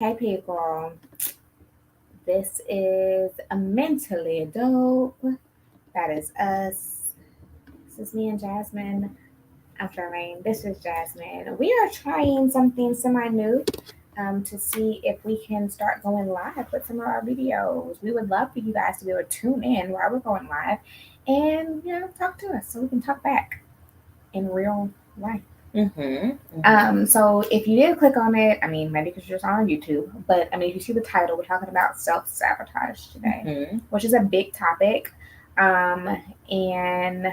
Hey people, this is a mentally dope. That is us. This is me and Jasmine. I'm Charmaine. This is Jasmine. We are trying something semi-new to see if we can start going live with some of our videos. We would love for you guys to be able to tune in while we're going live and talk to us so we can talk back in real life. So if you did click on it, I mean, maybe because you're just on YouTube, but I mean, if you see the title, we're talking about self-sabotage today, which is a big topic. And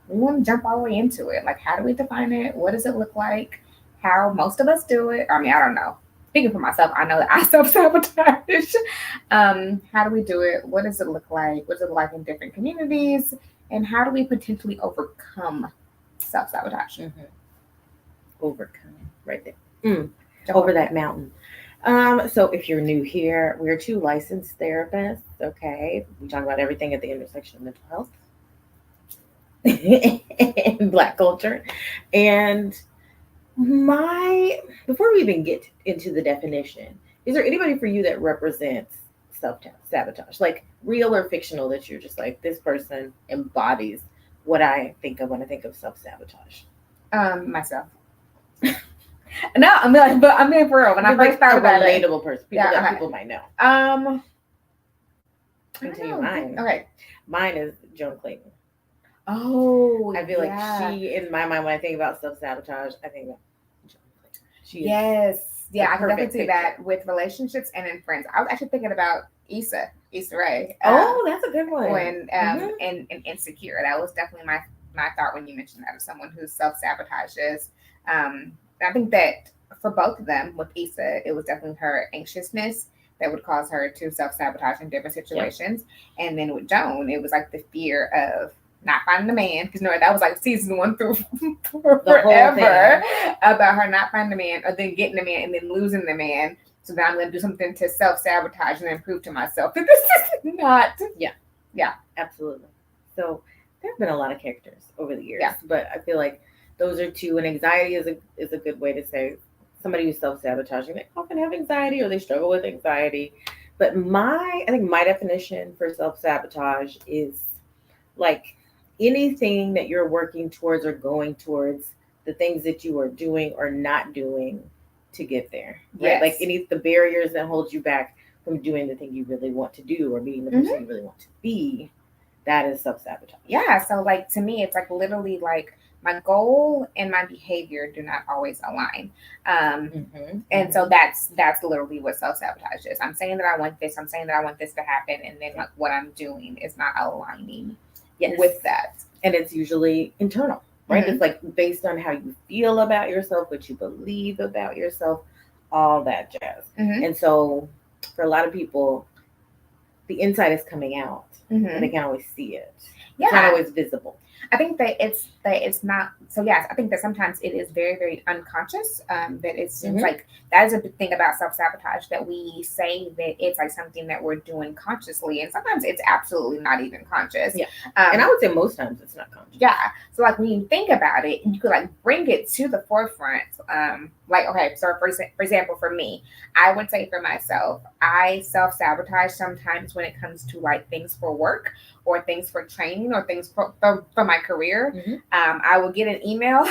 we want to jump all the way into it. Like, how do we define it? What does it look like? How most of us do it? I mean, I don't know. Speaking for myself, I know that I self-sabotage. How do we do it? What does it look like? What does it look like in different communities? And how do we potentially overcome self-sabotage? Overcome right there. Over that mountain. So if you're new here, we're two licensed therapists. Okay, we talk about everything at the intersection of mental health and Black culture. And before we even get into the definition, is there anybody for you that represents self-sabotage, like real or fictional, that you're just like, this person embodies what I think of when I think of self-sabotage? Myself. No, I'm like, but I'm being for real. When I first started a relatable person, people might know. I can tell you mine. Okay, mine is Joan Clayton. Oh, I feel like she, in my mind, when I think about self-sabotage, I think about Joan Clayton. Yes, I can definitely see that with relationships and in friends. I was actually thinking about Issa Rae. Oh, that's a good one. When in Insecure, that was definitely my thought when you mentioned that, of someone who self-sabotages. I think that for both of them, with Issa, it was definitely her anxiousness that would cause her to self-sabotage in different situations. Yep. And then with Joan, it was like the fear of not finding the man, because that was like season 1 through forever, about her not finding the man, or then getting the man and then losing the man. So now I'm going to do something to self-sabotage and then prove to myself that this is not. Yeah, absolutely. So there have been a lot of characters over the years, but I feel like those are two. And anxiety is a good way to say somebody who's self-sabotaging. They often have anxiety or they struggle with anxiety. But I think my definition for self-sabotage is like anything that you're working towards or going towards, the things that you are doing or not doing to get there. Right? Yes. Like the barriers that hold you back from doing the thing you really want to do or being the person you really want to be. That is self-sabotage. Yeah. So like, to me, it's like literally like my goal and my behavior do not always align. And so that's literally what self-sabotage is. I'm saying that I want this. I'm saying that I want this to happen. And then like what I'm doing is not aligning with that. And it's usually internal, right? It's like based on how you feel about yourself, what you believe about yourself, all that jazz. And so for a lot of people, the inside is coming out, and they can't always see it. It's not always visible. I think that it's not. So yes, I think that sometimes it is very, very unconscious. That it seems like that is a big thing about self-sabotage, that we say that it's like something that we're doing consciously, and sometimes it's absolutely not even conscious. Yeah, and I would say most times it's not conscious. Yeah. So like when you think about it, you could like bring it to the forefront. Like, okay, so for example, for me, I would say for myself, I self-sabotage sometimes when it comes to like things for work or things for training or things for my career. I will get an email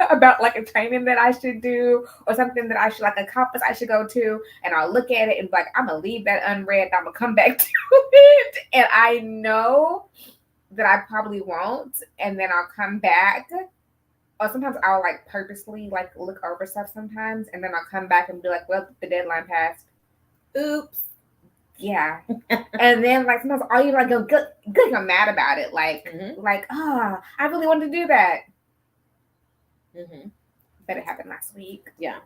about like a training that I should do or something that I should, like a conference I should go to, and I'll look at it and be like, I'm gonna leave that unread. I'm gonna come back to it, and I know that I probably won't, and then I'll come back. Or sometimes I'll like purposely like look over stuff sometimes, and then I'll come back and be like, well, the deadline passed. Oops. Yeah. And then like sometimes all you like go good, I'm mad about it. Like I really wanted to do that. But it happened last week. Yeah.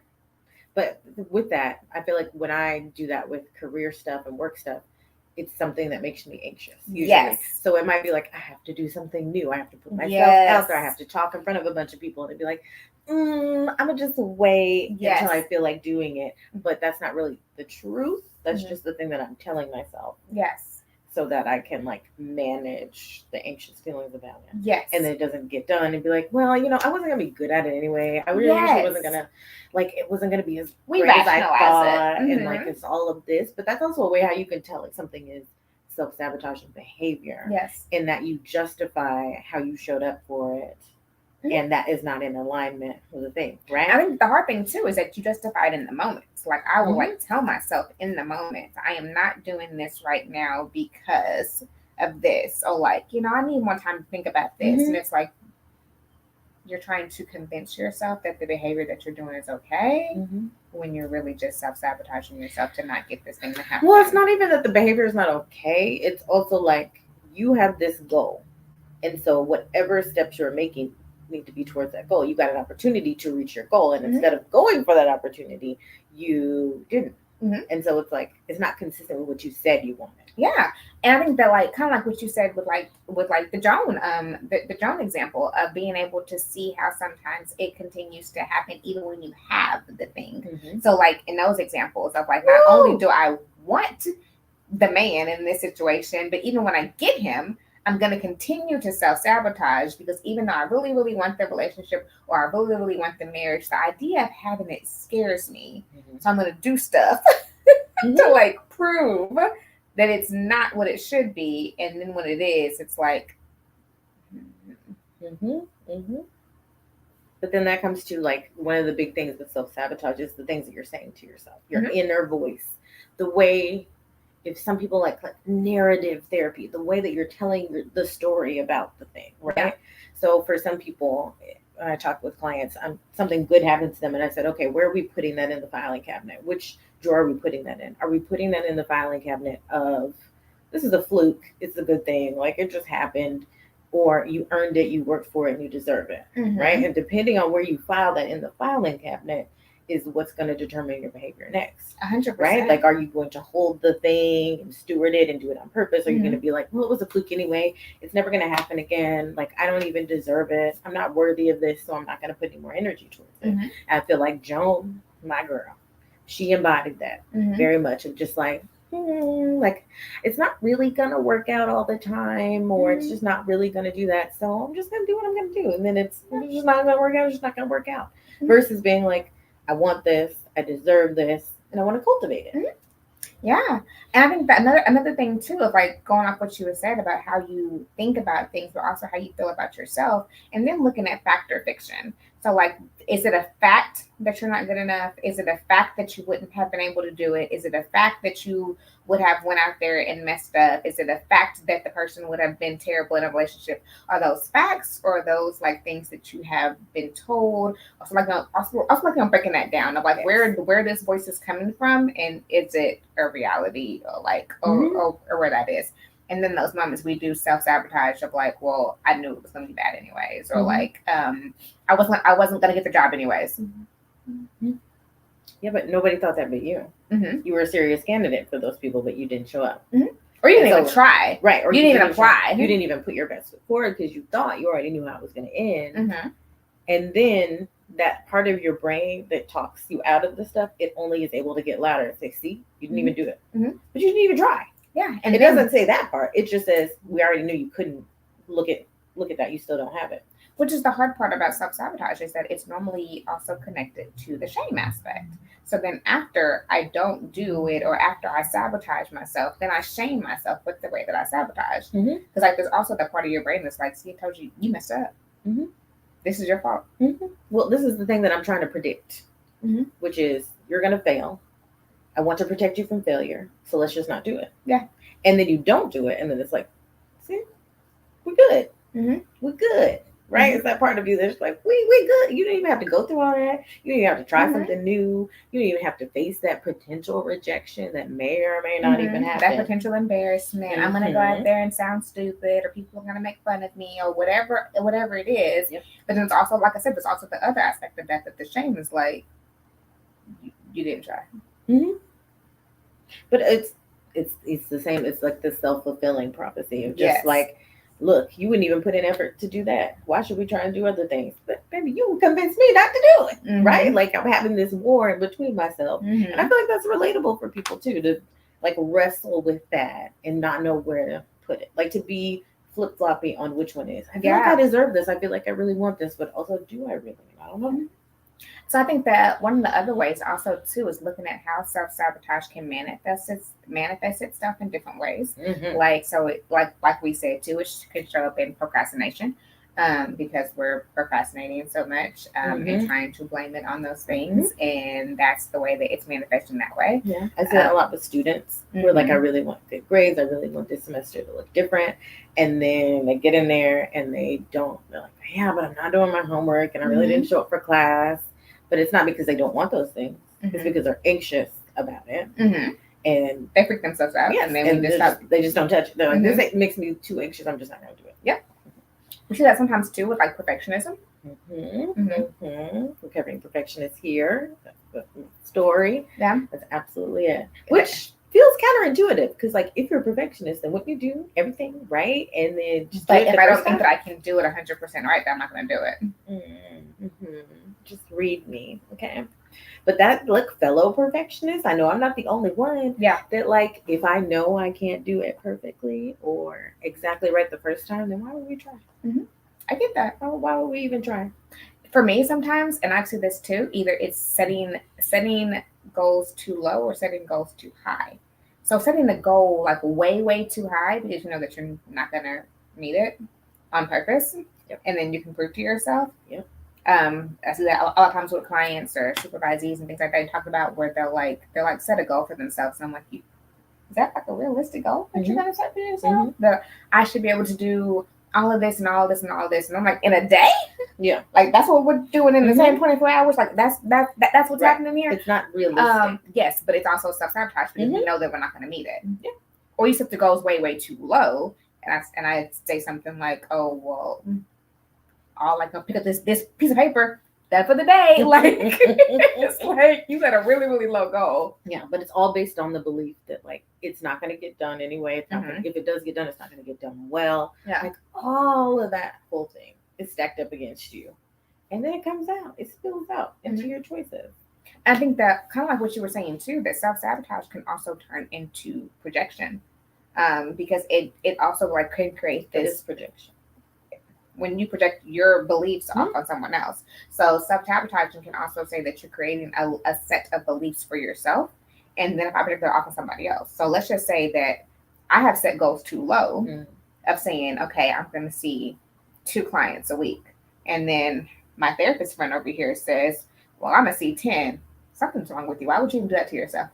But with that, I feel like when I do that with career stuff and work stuff, it's something that makes me anxious. Usually. Yes. So it might be like, I have to do something new. I have to put myself out there. I have to talk in front of a bunch of people, and it'd be like, I'm gonna just wait until I feel like doing it. But that's not really the truth. That's just the thing that I'm telling myself. Yes. so that I can like manage the anxious feelings about it. Yes. And then it doesn't get done and be like, well, you know, I wasn't gonna be good at it anyway. I really wasn't gonna, like, it wasn't gonna be as great as I thought, and like it's all of this. But that's also a way how you can tell like something is self-sabotaging behavior. Yes. In that you justify how you showed up for it. And that is not in alignment with the thing, right? I think the hard thing too is that you justify it in the moment. Like I will like tell myself in the moment, I am not doing this right now because of this, or like, you know, I need more time to think about this. And it's like you're trying to convince yourself that the behavior that you're doing is okay, when you're really just self-sabotaging yourself to not get this thing to happen. Well, it's not even that the behavior is not okay. It's also like you have this goal, and so whatever steps you're making need to be towards that goal. You got an opportunity to reach your goal, and instead of going for that opportunity, you didn't. And so it's like it's not consistent with what you said you wanted. Yeah, and I think that like kind of like what you said with the Joan the Joan example of being able to see how sometimes it continues to happen even when you have the thing. So like in those examples of like not only do I want the man in this situation, but even when I get him, I'm going to continue to self-sabotage because even though I really, really want the relationship or I really, really want the marriage, the idea of having it scares me. So I'm going to do stuff to like prove that it's not what it should be. And then when it is, it's like. But then that comes to like one of the big things with self-sabotage is the things that you're saying to yourself, your inner voice, the way. If some people like narrative therapy, the way that you're telling the story about the thing, right? Yeah. So for some people, when I talk with clients, something good happens to them, and I said, okay, where are we putting that in the filing cabinet? Which drawer are we putting that in? Are we putting that in the filing cabinet of this is a fluke, it's a good thing, like it just happened, or you earned it, you worked for it, and you deserve it, right? And depending on where you file that in the filing cabinet is what's going to determine your behavior next. 100%. Right? Like, are you going to hold the thing and steward it and do it on purpose? Are you going to be like, well, it was a fluke anyway. It's never going to happen again. Like, I don't even deserve it. I'm not worthy of this, so I'm not going to put any more energy towards it. I feel like Joan, my girl, she embodied that very much of just like it's not really going to work out all the time, or it's just not really going to do that. So I'm just going to do what I'm going to do. And then it's just not going to work out. It's just not going to work out. Versus being like, I want this, I deserve this, and I want to cultivate it. Yeah. And I think that another thing too of like going off what you had said about how you think about things, but also how you feel about yourself, and then looking at fact or fiction. So like, is it a fact that you're not good enough? Is it a fact that you wouldn't have been able to do it? Is it a fact that you would have went out there and messed up? Is it a fact that the person would have been terrible in a relationship? Are those facts, or are those like things that you have been told? Also like I'm breaking that down of like where this voice is coming from, and is it a reality, or like or where that is? And then those moments we do self-sabotage of like, well, I knew it was going to be bad anyways, or like I wasn't going to get the job anyways. Yeah, but nobody thought that but you. You were a serious candidate for those people, but you didn't show up. Or you didn't even try. Right. Or you didn't even apply. You didn't even put your best foot forward because you thought you already knew how it was going to end. And then that part of your brain that talks you out of the stuff, it only is able to get louder and say, see, you didn't even do it. But you didn't even try. Yeah. And it doesn't say that part. It just says, we already knew you couldn't. Look at that. You still don't have it. Which is the hard part about self-sabotage, is that it's normally also connected to the shame aspect. So then after I don't do it, or after I sabotage myself, then I shame myself with the way that I sabotage. Because like there's also that part of your brain that's like, see, I told you, you messed up. This is your fault. Well, this is the thing that I'm trying to predict, which is you're going to fail. I want to protect you from failure, so let's just not do it. Yeah. And then you don't do it, and then it's like, see, we're good. We're good. Right? It's that part of you that's like, we good. You don't even have to go through all that. You don't even have to try something new. You don't even have to face that potential rejection that may or may not even happen. That potential embarrassment. I'm going to go out there and sound stupid, or people are going to make fun of me, or whatever it is. But then it's also, like I said, there's also the other aspect of that the shame is like, you didn't try. But it's the same. It's like the self-fulfilling prophecy of just like, look, you wouldn't even put in effort to do that. Why should we try and do other things? But baby, you convinced me not to do it, right? Like I'm having this war in between myself, and I feel like that's relatable for people too. To like wrestle with that and not know where to put it. Like to be flip floppy on which one is. I feel like I deserve this. I feel like I really want this, but also do I really? I don't know. So I think that one of the other ways also too is looking at how self-sabotage can manifest itself in different ways. Mm-hmm. Like so it, like we said too, it could show up in procrastination. Because we're procrastinating so much and trying to blame it on those things, and that's the way that it's manifesting that way. Yeah, I see that a lot with students. Where like, I really want good grades. I really want this semester to look different, and then they get in there and they don't. They're like, yeah, but I'm not doing my homework, and I really didn't show up for class. But it's not because they don't want those things. It's because they're anxious about it. And they freak themselves out, yes, and then they just don't touch it. They're like, this makes me too anxious. I'm just not going to do it. Yep. We see that sometimes too with like perfectionism. Recovering perfectionist here. That's the story. Yeah. That's absolutely it. Which feels counterintuitive because, like, if you're a perfectionist, then wouldn't you do everything right? And then just but if I don't think that I can do it 100% right, then I'm not going to do it. Just read me, okay? But that, look, fellow perfectionist, I know I'm not the only one. Yeah. That, like, if I know I can't do it perfectly or exactly right the first time, then why would we try? I get that. Why would we even try? For me, sometimes, and I see this too, either it's setting goals too low or setting goals too high. So setting the goal like way too high because you know that you're not going to meet it on purpose, and then you can prove to yourself. Yep. I see that a lot of times with clients or supervisees and things like that. You talk about where they're like set a goal for themselves, and I'm like, is that like a realistic goal that you're gonna set for yourself? That I should be able to do all of this and all of this and all of this, and I'm like, in a day? Yeah, like that's what we're doing in the same 24 hours. Like that's what's happening here. It's not realistic. Yes, but it's also self-sabotage because we know that we're not going to meet it. Yeah. Or you set the goals way too low, and I say something like, oh well. I'll like pick up this piece of paper that for the day. Like it's like you set a really low goal. Yeah, but it's all based on the belief that like it's not going to get done anyway. It's not gonna, if it does get done, it's not going to get done well. Yeah, like all of that whole thing is stacked up against you, and then it comes out. It spills out into your choices. I think that kind of like what you were saying too, that self-sabotage can also turn into projection, because it also like can create this projection. When you project your beliefs off on someone else. So self-sabotaging can also say that you're creating a set of beliefs for yourself. And then if I project that off on somebody else. So let's just say that I have set goals too low of saying, okay, I'm going to see 2 clients a week. And then my therapist friend over here says, well, I'm going to see 10. Something's wrong with you. Why would you even do that to yourself?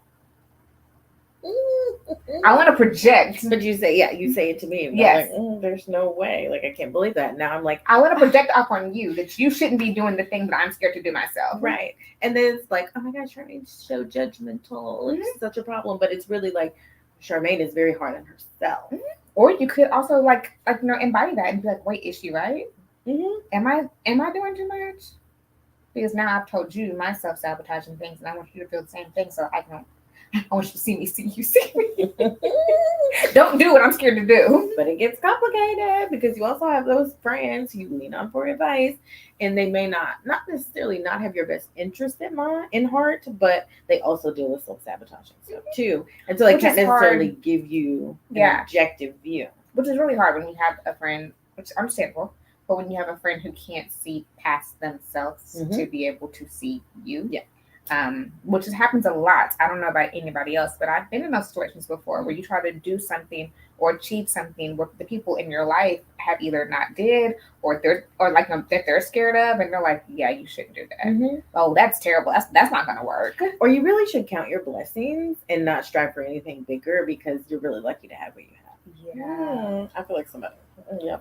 I want to project. But you say it to me. Yes. Like, there's no way. Like, I can't believe that. Now I'm like, I want to project off on you that you shouldn't be doing the thing that I'm scared to do myself. Right. And then it's like, oh my gosh, Charmaine's so judgmental. It's such a problem. But it's really like, Charmaine is very hard on herself. Or you could also like embody that and be like, wait, is she right? Am I doing too much? Because now I've told you my self-sabotaging things, and I want you to feel the same thing, so I want you to see me. Don't do what I'm scared to do. But it gets complicated because you also have those friends you lean on for advice, and they may not necessarily not have your best interest in heart, but they also deal with self-sabotaging stuff too. And so they can't necessarily give you an objective view. Which is really hard when you have a friend, which is understandable, but when you have a friend who can't see past themselves to be able to see you. Yeah. Which happens a lot. I don't know about anybody else, but I've been in those situations before where you try to do something or achieve something where the people in your life have either not did or that they're scared of, and they're like, yeah, you shouldn't do that. Oh, that's terrible. That's not going to work. Or you really should count your blessings and not strive for anything bigger because you're really lucky to have what you have. Yeah. I feel like somebody,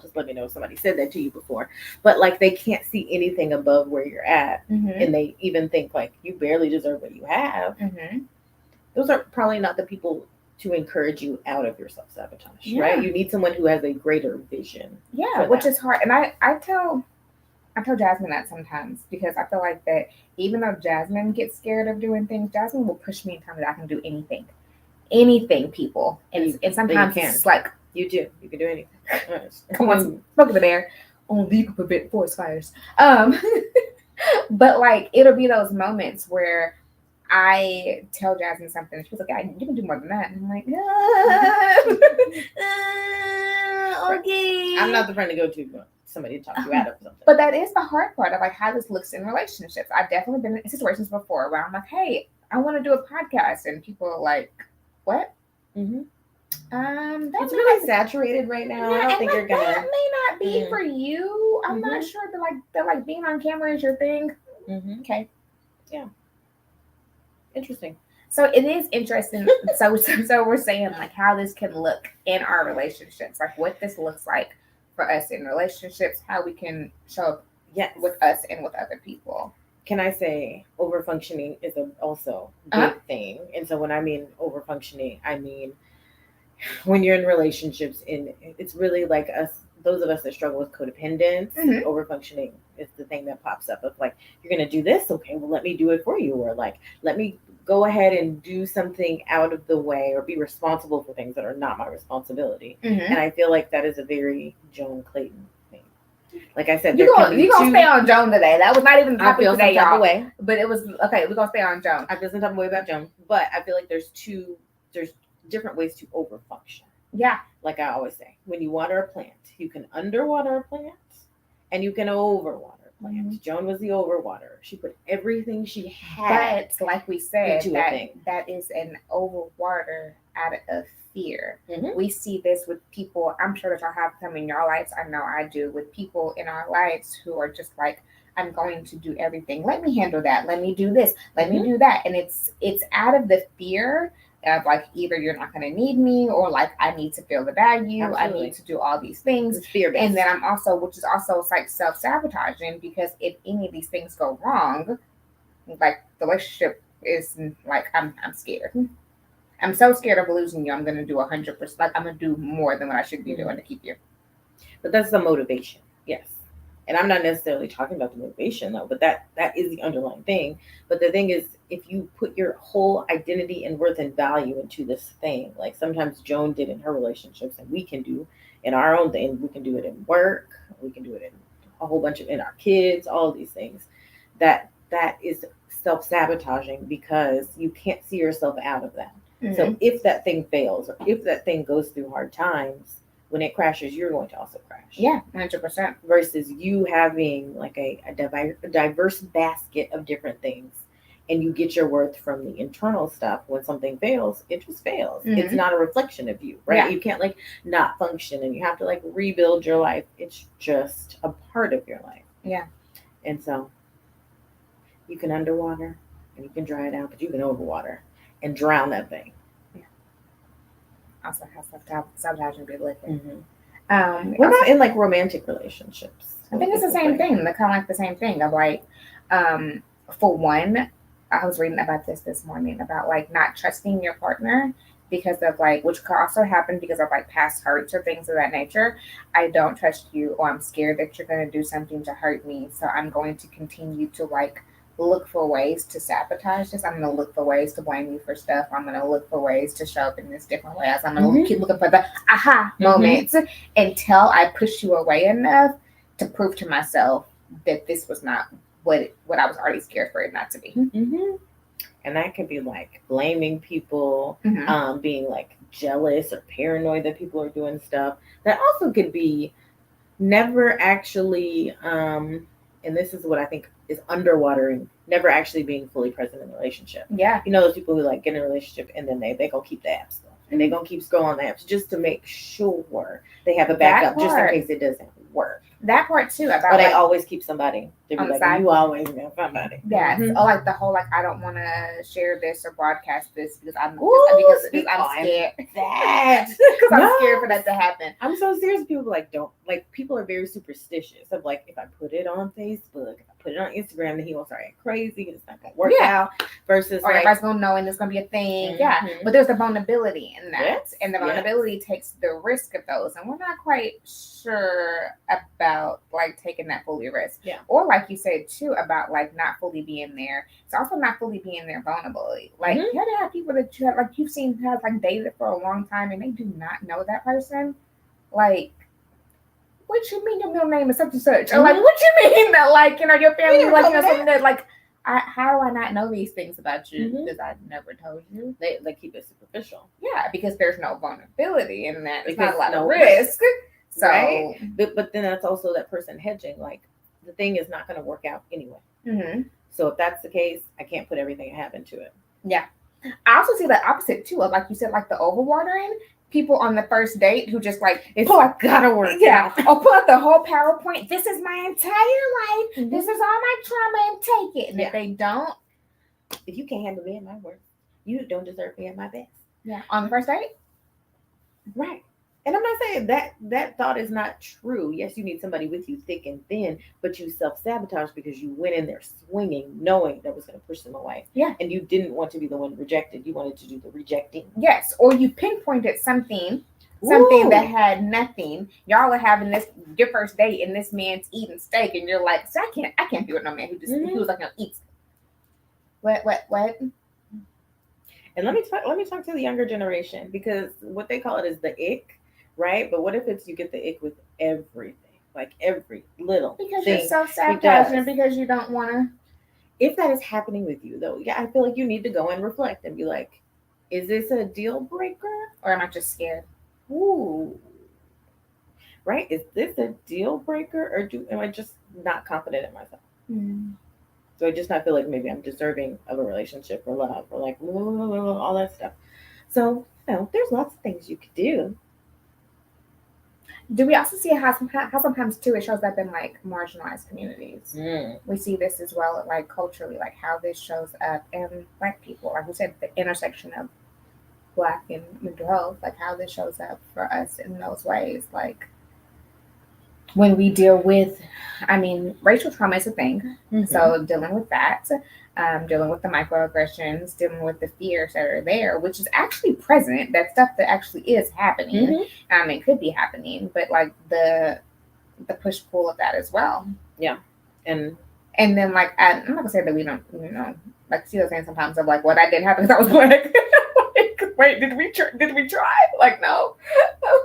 just let me know if somebody said that to you before, but like they can't see anything above where you're at, and they even think like you barely deserve what you have. Those are probably not the people to encourage you out of your self-sabotage, right? You need someone who has a greater vision. Yeah, which is hard. And I tell Jasmine that sometimes because I feel like that even though Jasmine gets scared of doing things, Jasmine will push me and tell me that I can do anything, people. And sometimes it's like, you can do anything. Come on, smoke the bear. Only you can prevent forest fires. But like it'll be those moments where I tell Jasmine something, she's like, "You can do more than that." And I'm like, okay. I'm not the friend to go to somebody to talk you out of something. But that is the hard part of like how this looks in relationships. I've definitely been in situations before where I'm like, "Hey, I want to do a podcast," and people are like, "What?" Mm-hmm. It's really saturated right now. I don't think you're gonna. That may not be for you. I'm not sure that like being on camera is your thing. Mm-hmm. Okay. Yeah. Interesting. So it is interesting. so we're saying like how this can look in our relationships, like what this looks like for us in relationships, how we can show up with us and with other people. Can I say overfunctioning is also a big thing? And so when I mean overfunctioning, I mean when you're in relationships, and it's really like those of us that struggle with codependence, overfunctioning is the thing that pops up of like, you're going to do this. Okay, well, let me do it for you. Or like, let me go ahead and do something out of the way or be responsible for things that are not my responsibility. And I feel like that is a very Joan Clayton thing. Like I said, you're gonna stay on Joan today. That was not even the topic today, y'all. Way. But it was okay. We're gonna stay on Joan. I feel some type of way about Joan, but I feel like there's different ways to overfunction. Yeah. Like I always say, when you water a plant, you can underwater a plant and you can overwater a plant. Joan was the overwater. She put everything she had. But like we said, that is an overwater out of fear. We see this with people. I'm sure that y'all have some in your lives. I know I do, with people in our lives who are just like, I'm going to do everything. Let me handle that. Let me do this. Let me do that. And it's out of the fear of like, either you're not going to need me, or like, I need to feel the value. Absolutely. I need to do all these things. It's fear-based. And then which is also like self-sabotaging, because if any of these things go wrong, like the relationship is like, I'm scared. I'm so scared of losing you. I'm going to do 100%. Like, I'm going to do more than what I should be doing to keep you. But that's the motivation. Yes. And I'm not necessarily talking about the motivation though, but that is the underlying thing. But the thing is, if you put your whole identity and worth and value into this thing, like sometimes Joan did in her relationships, and we can do in our own thing, we can do it in work, we can do it in a whole bunch in our kids, all of these things, that is self-sabotaging, because you can't see yourself out of that. So if that thing fails, or if that thing goes through hard times, when it crashes, you're going to also crash. Yeah, 100%. Versus you having like a diverse basket of different things, and you get your worth from the internal stuff. When something fails, it just fails. It's not a reflection of you, right? Yeah. You can't like not function, and you have to like rebuild your life. It's just a part of your life. Yeah. And so you can underwater and you can dry it out, but you can overwater and drown that thing. Also have self-sabotaging be living. What about in like romantic relationships? I think it's the same thing. They're kind of like the same thing of like, for one, I was reading about this morning about like not trusting your partner because of like, which could also happen because of like past hurts or things of that nature. I don't trust you, or I'm scared that you're going to do something to hurt me. So I'm going to continue to like look for ways to sabotage this. I'm going to look for ways to blame you for stuff. I'm going to look for ways to show up in this different ways. I'm going to keep looking for the aha moments until I push you away enough to prove to myself that this was not what I was already scared for it not to be. And that could be like blaming people, being like jealous or paranoid that people are doing stuff. That also could be never actually, and this is what I think is underwatering, never actually being fully present in a relationship. Yeah. You know, those people who like get in a relationship and then they gonna keep the apps though. And they're gonna keep scrolling the apps just to make sure they have a backup just in case it doesn't work. That part too, about or they like, always keep somebody. They be like, you always have somebody. Yeah. Or like the whole like, I don't want to share this or broadcast this because I'm scared. That because I'm scared for that to happen. I'm so serious. People like don't like. People are very superstitious of like, if I put it on Facebook, if I put it on Instagram, then he will start crazy. It's not gonna work out. Versus or everybody's gonna know and it's gonna be a thing. Yeah. But there's the vulnerability in that, and the vulnerability takes the risk of those, and we're not quite sure about like taking that fully risk. Yeah. Or like you said too about like not fully being there. It's also not fully being there vulnerably. Like you have to have people that you have like you've seen who have like dated for a long time and they do not know that person. Like, what you mean your middle name is such and such? Or like, what you mean that like, you know, your family like, you know, something that like how do I not know these things about you? Mhm. Because I never told you. They keep it superficial. Yeah, because there's no vulnerability in that. There's Because not a lot of no risk. So, right? But then that's also that person hedging. Like the thing is not going to work out anyway. mhm. So if that's the case, I can't put everything I have into it. Yeah. I also see the opposite too of, like you said, like the overwatering. People on the first date who just like It's pull out, gotta work. yeah, out. or pull out the whole PowerPoint. This is my entire life. Mhm. This is all my trauma, and take it. And Yeah. if they don't, If you can't handle me at my worst, you don't deserve me at my best. yeah, on the first date, Right. And I'm not saying that thought is not true. Yes, you need somebody with you thick and thin, but you self-sabotage because you went in there swinging, knowing that was going to push them away. Yeah. And you didn't want to be the one rejected. You wanted to do the rejecting. yes, or you pinpointed something Ooh. that had nothing. Y'all are having your first date, and this man's eating steak, and you're like, so I can't be with no man who just Mhm. who was like, no, eats. What? And let me talk to the younger generation, because what they call it is the ick, right? But what if it's you get the ick with everything, like every little Because thing you're self-sabotaging and because you don't want to. If that is happening with you, though, yeah, I feel like you need to go and reflect and be like, is this a deal breaker? Or am I just scared? Ooh. Right? Is this a deal breaker, or am I just not confident in myself? Mm. So I just not feel like maybe I'm deserving of a relationship or love or like all that stuff. So, there's lots of things you could do. Do we also see how sometimes too it shows up in like marginalized communities? Mm. We see this as well, like culturally, like how this shows up in Black people. Like we said, the intersection of Black and mental health, like how this shows up for us in those ways. Like when we deal with, racial trauma is a thing. Mhm. So dealing with that, dealing with the microaggressions, dealing with the fears that are there, which is actually present. That stuff that actually is happening. Mhm. It could be happening, but like the push pull of that as well. Yeah, and then like I'm not gonna say that we don't, like see those things sometimes of like what I didn't happen because I was Black. Like, wait, did we try? Like no,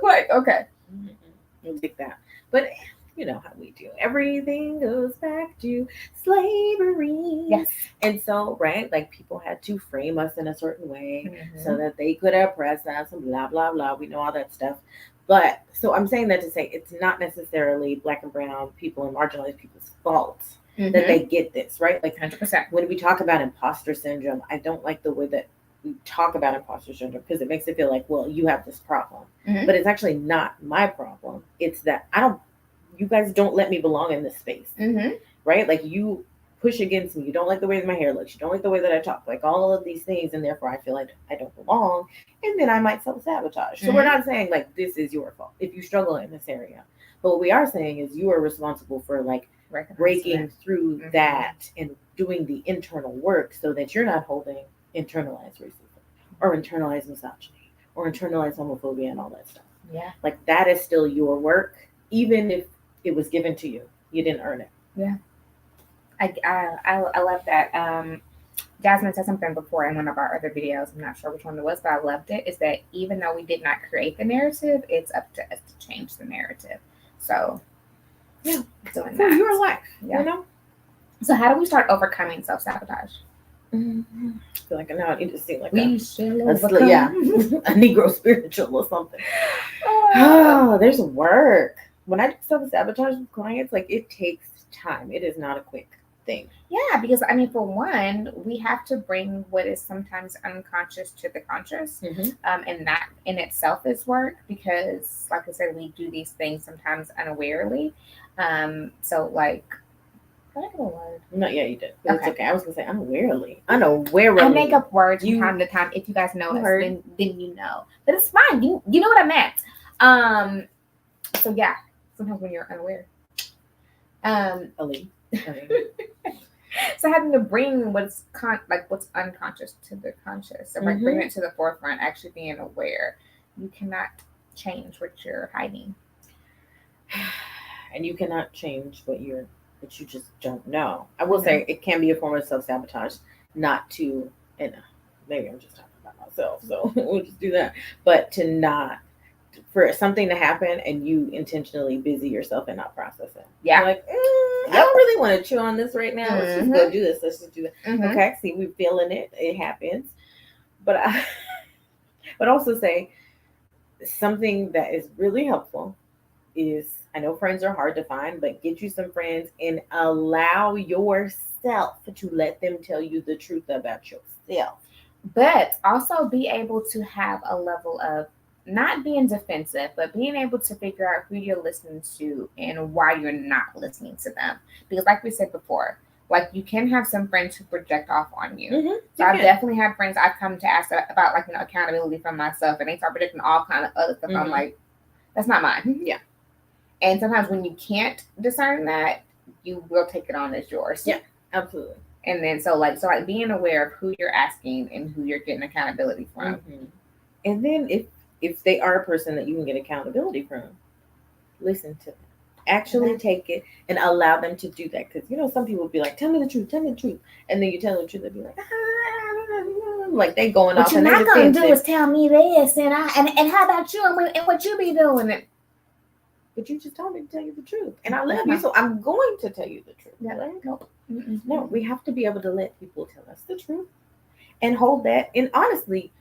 like okay. Mm-hmm. Like that, but you know how we do. Everything goes back to slavery. Yes. And so, right, like people had to frame us in a certain way Mm-hmm. so that they could oppress us and blah, blah, blah. We know all that stuff. But so I'm saying that to say it's not necessarily Black and brown people and marginalized people's fault that they get this, right? Like 100%. When we talk about imposter syndrome, I don't like the way that we talk about imposter syndrome because it makes it feel like, well, you have this problem. Mm-hmm. But it's actually not my problem. It's that you guys don't let me belong in this space. Mm-hmm. Right? Like you push against me. You don't like the way my hair looks. You don't like the way that I talk. Like all of these things, and therefore I feel like I don't belong. And then I might self-sabotage. So we're not saying like this is your fault if you struggle in this area. But what we are saying is you are responsible for like breaking through that and doing the internal work so that you're not holding internalized racism or internalized misogyny or internalized homophobia and all that stuff. Yeah. Like that is still your work, even if it was given to you. You didn't earn it. Yeah. I love that. Jasmine said something before in one of our other videos. I'm not sure which one it was, but I loved it. Is that even though we did not create the narrative, it's up to us to change the narrative. So, yeah, doing for that. your life, yeah. So, how do we start overcoming self-sabotage? Mm-hmm. I feel like now I need to sing like we shall overcome. Yeah, a Negro spiritual or something. Oh, there's work. When I do self-sabotage with clients, like it takes time. It is not a quick thing. Yeah, because for one, we have to bring what is sometimes unconscious to the conscious, and that in itself is work. Because, like I said, we do these things sometimes unawarely. So, like, did I get a word? No, yeah, you did. But okay. It's okay. I was gonna say unawarely. Unawarely. I make up words from time to time. If you guys know us, then you know. But it's fine. You know what I meant. So yeah, sometimes when you're unaware. Ali. So having to bring what's unconscious to the conscious, so like bringing it to the forefront, actually being aware. You cannot change what you're hiding, and you cannot change what you just don't know. I will say it can be a form of self-sabotage, not to, and maybe I'm just talking about myself, so we'll just do that, but to not for something to happen and you intentionally busy yourself and not process it. Yeah. You're like, I don't really want to chew on this right now. Let's just go do this. Let's just do that. Okay, see, we're feeling it. It happens. But I but also say something that is really helpful is, I know friends are hard to find, but get you some friends and allow yourself to let them tell you the truth about yourself. But also be able to have a level of not being defensive, but being able to figure out who you're listening to and why you're not listening to them. Because, like we said before, like you can have some friends who project off on you. So I've definitely had friends I've come to ask about, like, accountability from myself, and they start projecting all kind of other stuff. I'm like, that's not mine. Yeah. And sometimes when you can't discern that, you will take it on as yours. Yeah, absolutely. And then so being aware of who you're asking and who you're getting accountability from. And then if they are a person that you can get accountability from, listen to them. Actually take it and allow them to do that. Because, some people will be like, tell me the truth. And then you tell them the truth, they'll be like they going off. What you're not going to do is tell me this. And how about you and what you be doing? But you just told me to tell you the truth. And I love you, so I'm going to tell you the truth. Yeah. No, we have to be able to let people tell us the truth and hold that. And honestly,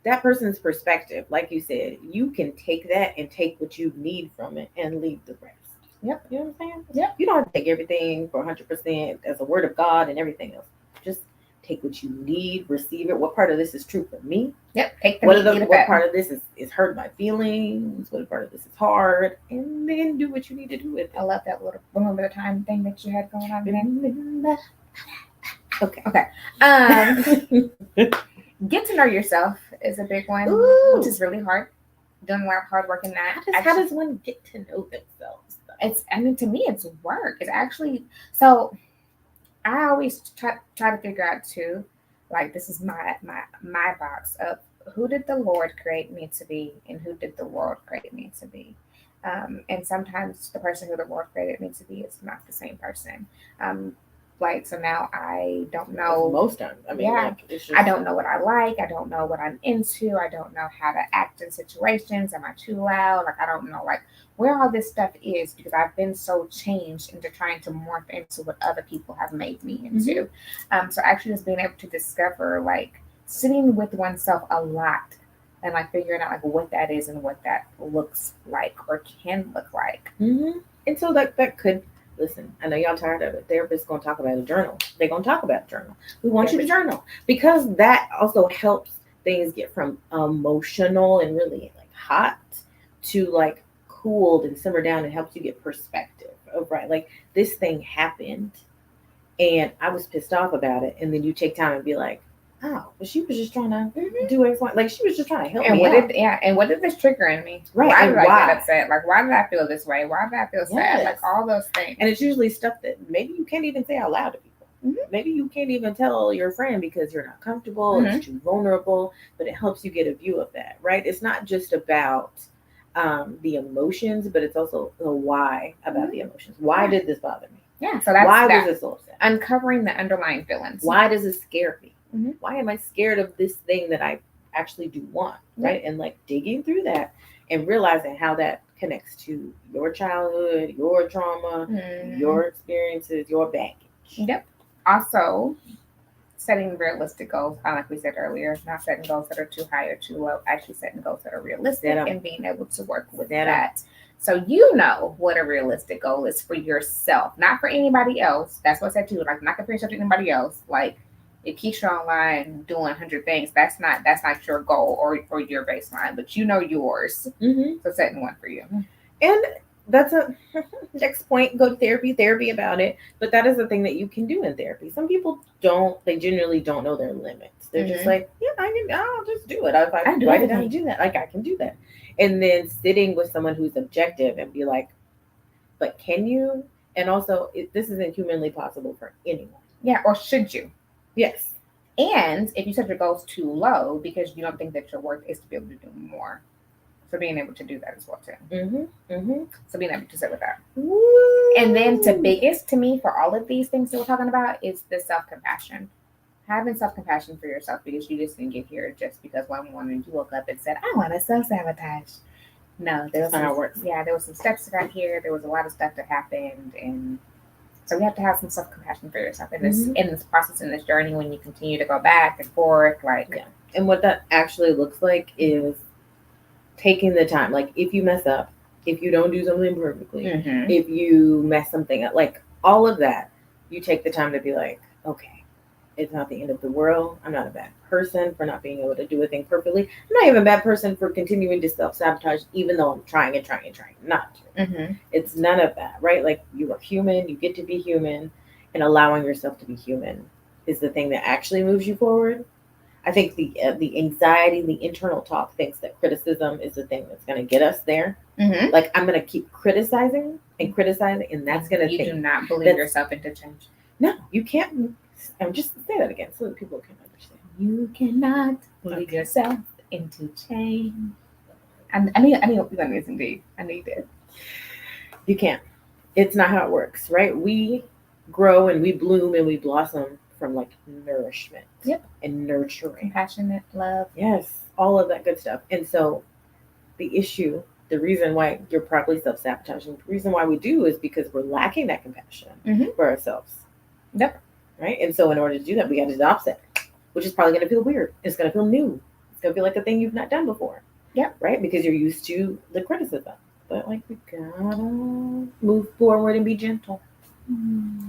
that person's perspective, like you said, you can take that and take what you need from it and leave the rest. Yep. You know what I'm saying? Yep. You don't have to take everything for 100% as a word of God and everything else. Just take what you need, receive it. What part of this is true for me? Yep. Take the what part of this is hurt my feelings? What part of this is hard? And then do what you need to do with it. I love that little remember the time thing that you had going on. Okay. Get to know yourself is a big one, which is really hard. Doing a lot of hard work in that. How does one get to know themselves? To me, it's work. It's actually, so I always try to figure out too, like, this is my box of who did the Lord create me to be and who did the world create me to be. And sometimes the person who the Lord created me to be is not the same person. So now I don't know. Most times. I mean, I don't know what I like. I don't know what I'm into. I don't know how to act in situations. Am I too loud? I don't know, where all this stuff is, because I've been so changed into trying to morph into what other people have made me into. So actually just being able to discover, sitting with oneself a lot and, figuring out, what that is and what that looks like or can look like. And so, that could... Listen, I know y'all tired of it. Therapists going to talk about a journal. They're going to talk about a journal. We want you to journal, because that also helps things get from emotional and really hot to cooled and simmer down, and helps you get perspective of, this thing happened and I was pissed off about it. And then you take time and be like, oh, but she was just trying to do it. She was just trying to help me out. And what did this trigger in me? Right. Why did I get upset? Why did I feel this way? Why did I feel sad? All those things. And it's usually stuff that maybe you can't even say out loud to people. Maybe you can't even tell your friend because you're not comfortable. It's too vulnerable. But it helps you get a view of that, right? It's not just about the emotions, but it's also the why about the emotions. Why did this bother me? Yeah. So that's why was this so upset? Uncovering the underlying feelings. Why does it scare me? Why am I scared of this thing that I actually do want, right? And digging through that and realizing how that connects to your childhood, your trauma, your experiences, your baggage. Yep. Also, setting realistic goals, kind of like we said earlier, not setting goals that are too high or too low, actually setting goals that are realistic and being able to work with that. So what a realistic goal is for yourself, not for anybody else. That's what I said too. Not comparing yourself to anybody else. If Keisha online doing 100 things, that's not your goal or your baseline, but yours. So setting one for you. And that's a next point. Go to therapy about it. But that is a thing that you can do in therapy. Some people don't. They generally don't know their limits. They're just I'll just do it. If I can do that. I can do that. And then sitting with someone who's objective and be like, but can you? And also, this isn't humanly possible for anyone. Yeah, or should you? Yes. And if you set your goals too low because you don't think that your worth is to be able to do more. So being able to do that as well too. So being able to sit with that. And then biggest to me for all of these things that we're talking about is the self-compassion. having self-compassion for yourself, because you just didn't get here just because one morning you woke up and said, I want to self-sabotage. No, there was That's not how it some, works. yeah, there was some steps that got here. There was a lot of stuff that happened, and so we have to have some self-compassion for yourself in this process, in this journey, when you continue to go back and forth, like. Yeah. And what that actually looks like is taking the time. Like, if you mess up, if you don't do something perfectly, if you mess something up, like all of that, you take the time to be like, okay, it's not the end of the world. I'm not a bad person for not being able to do a thing perfectly. I'm not even a bad person for continuing to self-sabotage, even though I'm trying not to. It's none of that, right? Like, you are human. You get to be human, and allowing yourself to be human is the thing that actually moves you forward. I think the anxiety, the internal talk thinks that criticism is the thing that's going to get us there. Like, I'm going to keep criticizing, and that's going to. You do not believe yourself into change. No, you can't. I'm just say that again so that people can understand. You cannot believe yourself into change. I mean, you're amazing, Dave. I know you did. You can't. It's not how it works, right? We grow and we bloom and we blossom from like nourishment. And nurturing. Compassionate love. Yes, all of that good stuff. And so the issue, the reason why you're probably self-sabotaging, the reason why we do is because we're lacking that compassion for ourselves. Right? And so in order to do that, we got to do the opposite, which is probably going to feel weird. It's going to feel new. It's going to feel like a thing you've not done before. Right? Because you're used to the criticism. But like, we gotta move forward and be gentle.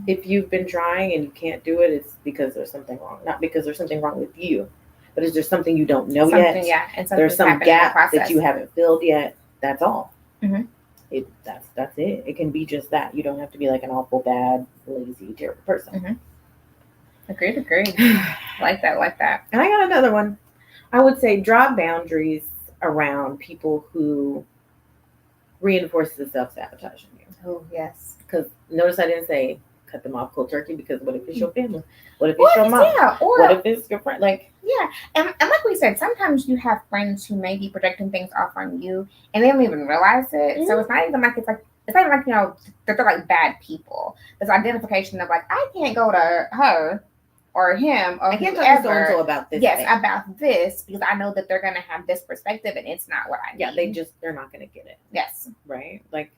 If you've been trying and you can't do it, it's because there's something wrong. Not because there's something wrong with you, but is there something you don't know yet? Yeah, and there's some gap that you haven't filled yet. That's all. That's it. It can be just that. You don't have to be like an awful, bad, lazy, terrible person. Agreed. Like that. And I got another one. I would say draw boundaries around people who reinforce the self-sabotage in you. Oh, yes. Because notice I didn't say cut them off cold turkey, because what if it's your family? What if it's your mom? What if it's your friend? Like, and like we said, sometimes you have friends who may be projecting things off on you and they don't even realize it. So it's not even like they're like bad people. There's identification of like, I can't go to her or him or I can't talk to so-and-so about this. Yes, about this, because I know that they're gonna have this perspective and it's not what I need. Yeah, they're not gonna get it. Yes. Right? Like,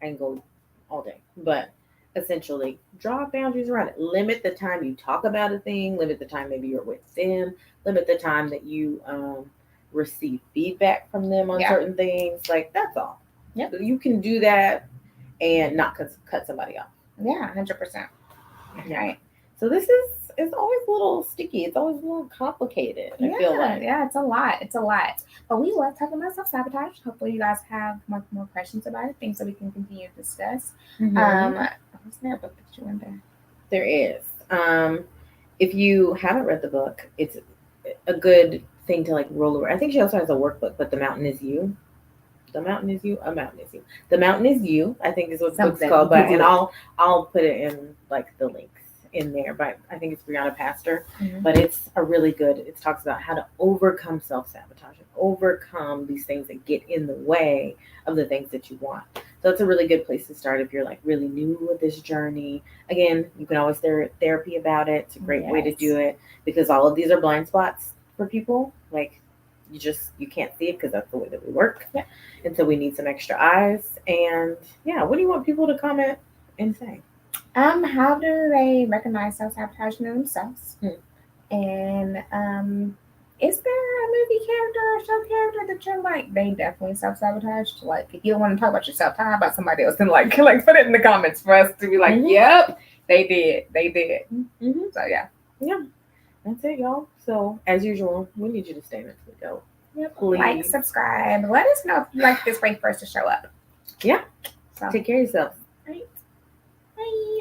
I can go all day. But essentially, draw boundaries around it. Limit the time you talk about a thing, limit the time maybe you're with them, limit the time that you receive feedback from them on certain things. Like, that's all. So you can do that and not cut somebody off. 100%. Right. So this is always a little sticky. It's always a little complicated. I feel like. Yeah, it's a lot. But we love talking about self-sabotage. Hopefully you guys have much more questions about it, things that we can continue to discuss. What's there a book that you read there? There is. If you haven't read the book, it's a good thing to like roll over. I think she also has a workbook, but The Mountain is You. The Mountain is You. A Mountain is You. The Mountain is You, I think is what the book's called. But and I'll put it in like the links in there, but I think it's Brianna Pastor. But it's a really good, it talks about how to overcome self-sabotage and overcome these things that get in the way of the things that you want. So it's a really good place to start if you're like really new with this journey. Again, you can always therapy about it. It's a great way to do it, because all of these are blind spots for people. Like, you can't see it because that's the way that we work. And so we need some extra eyes. And what do you want people to comment and say? How do they recognize self-sabotage in themselves? And is there a movie character or show character that you're like, they definitely self-sabotaged? Like, if you don't want to talk about yourself, talk about somebody else, and like put it in the comments for us to be like, yep, they did. So yeah, that's it, y'all. So as usual, we need you to stay next week. Go. Please. Like, subscribe. Let us know if you like this way for us to show up. So take care of yourself. Right. Bye.